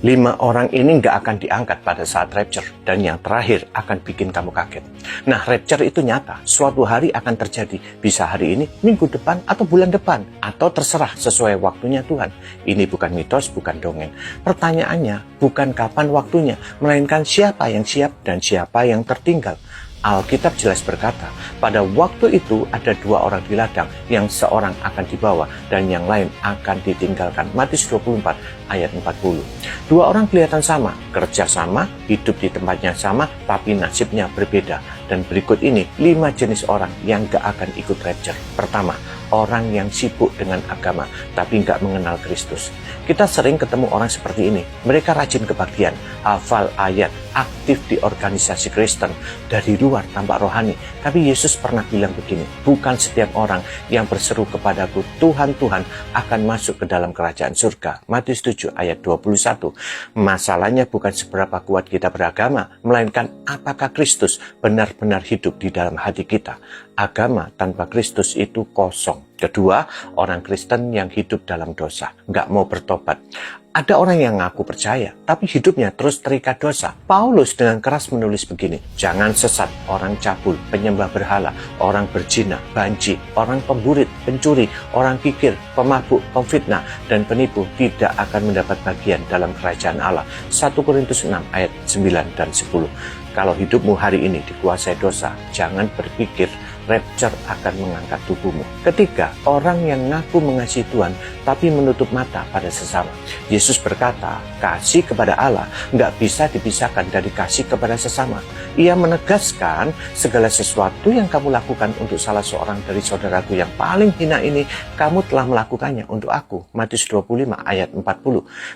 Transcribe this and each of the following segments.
5 orang ini nggak akan diangkat pada saat rapture, dan yang terakhir akan bikin kamu kaget. Nah, rapture itu nyata, suatu hari akan terjadi, bisa hari ini, minggu depan, atau bulan depan, atau terserah sesuai waktunya Tuhan. Ini bukan mitos, bukan dongeng. Pertanyaannya bukan kapan waktunya, melainkan siapa yang siap dan siapa yang tertinggal. Alkitab jelas berkata, pada waktu itu ada 2 orang di ladang, yang seorang akan dibawa dan yang lain akan ditinggalkan. Matius 24 ayat 40. 2 orang kelihatan sama, kerja sama, hidup di tempatnya sama, tapi nasibnya berbeda. Dan berikut ini 5 jenis orang yang gak akan ikut rapture. Pertama, orang yang sibuk dengan agama tapi gak mengenal Kristus. Kita sering ketemu orang seperti ini. Mereka rajin kebaktian, hafal ayat, aktif di organisasi Kristen, dari luar tampak rohani. Tapi Yesus pernah bilang begini, bukan setiap orang yang berseru kepadaku, Tuhan, Tuhan, akan masuk ke dalam kerajaan surga. Matius 7 ayat 21. Masalahnya bukan seberapa kuat kita beragama, melainkan apakah Kristus benar-benar hidup di dalam hati kita. Agama tanpa Kristus itu kosong. Kedua, orang Kristen yang hidup dalam dosa, nggak mau bertobat. Ada orang yang ngaku percaya, tapi hidupnya terus terikat dosa. Paulus dengan keras menulis begini, jangan sesat orang cabul, penyembah berhala, orang berzina, banci, orang pemburit, pencuri, orang kikir, pemabuk, pemfitnah, dan penipu tidak akan mendapat bagian dalam kerajaan Allah. 1 Korintus 6 ayat 9 dan 10. Kalau hidupmu hari ini dikuasai dosa, jangan berpikir rapture akan mengangkat tubuhmu. Ketiga, orang yang ngaku mengasihi Tuhan tapi menutup mata pada sesama. Yesus berkata, kasih kepada Allah nggak bisa dipisahkan dari kasih kepada sesama. Ia menegaskan segala sesuatu yang kamu lakukan untuk salah seorang dari saudaraku yang paling hina ini, kamu telah melakukannya untuk aku. Matius 25 ayat 40.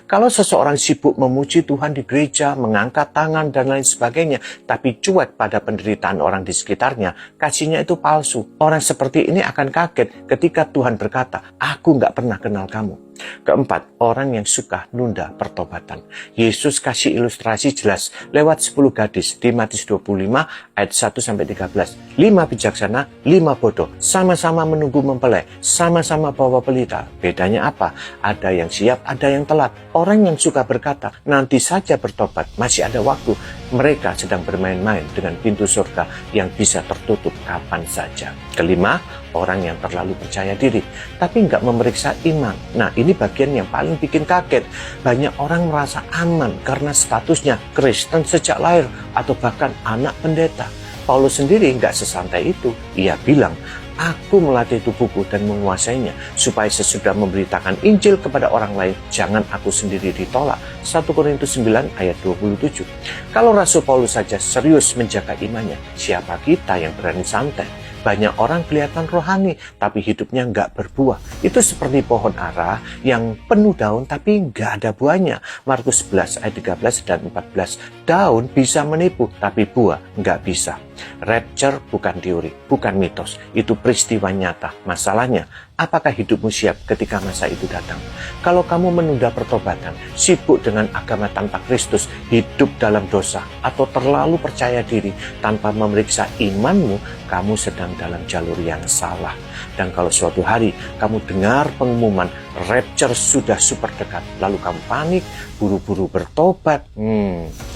Kalau seseorang sibuk memuji Tuhan di gereja, mengangkat tangan dan lain sebagainya, tapi cuek pada penderitaan orang di sekitarnya, kasihnya itu palsu. Orang seperti ini akan kaget ketika Tuhan berkata, aku nggak pernah kenal kamu. Keempat, orang yang suka nunda pertobatan. Yesus kasih ilustrasi jelas lewat 10 gadis di Matius 25 ayat 1-13. 5 bijaksana, 5 bodoh, sama-sama menunggu mempelai, sama-sama bawa pelita. Bedanya apa? Ada yang siap, ada yang telat. Orang yang suka berkata, nanti saja bertobat, masih ada waktu. Mereka sedang bermain-main dengan pintu surga yang bisa tertutup kapan saja. Kelima, orang yang terlalu percaya diri, tapi nggak memeriksa iman. Nah, ini bagian yang paling bikin kaget. Banyak orang merasa aman karena statusnya Kristen sejak lahir atau bahkan anak pendeta. Paulus sendiri nggak sesantai itu. Ia bilang, aku melatih tubuhku dan menguasainya, supaya sesudah memberitakan Injil kepada orang lain, jangan aku sendiri ditolak. 1 Korintus 9 ayat 27. Kalau Rasul Paulus saja serius menjaga imannya, siapa kita yang berani santai? Banyak orang kelihatan rohani, tapi hidupnya nggak berbuah. Itu seperti pohon ara yang penuh daun, tapi nggak ada buahnya. Markus 11 ayat 13 dan 14. Daun bisa menipu, tapi buah nggak bisa. Rapture bukan teori, bukan mitos. Itu peristiwa nyata. Masalahnya, apakah hidupmu siap ketika masa itu datang? Kalau kamu menunda pertobatan, sibuk dengan agama tanpa Kristus, hidup dalam dosa, atau terlalu percaya diri tanpa memeriksa imanmu, kamu sedang dalam jalur yang salah. Dan kalau suatu hari kamu dengar pengumuman rapture sudah super dekat, lalu kamu panik, buru-buru bertobat,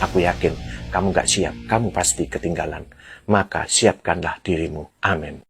aku yakin kamu gak siap, kamu pasti ketinggalan. Maka siapkanlah dirimu. Amin.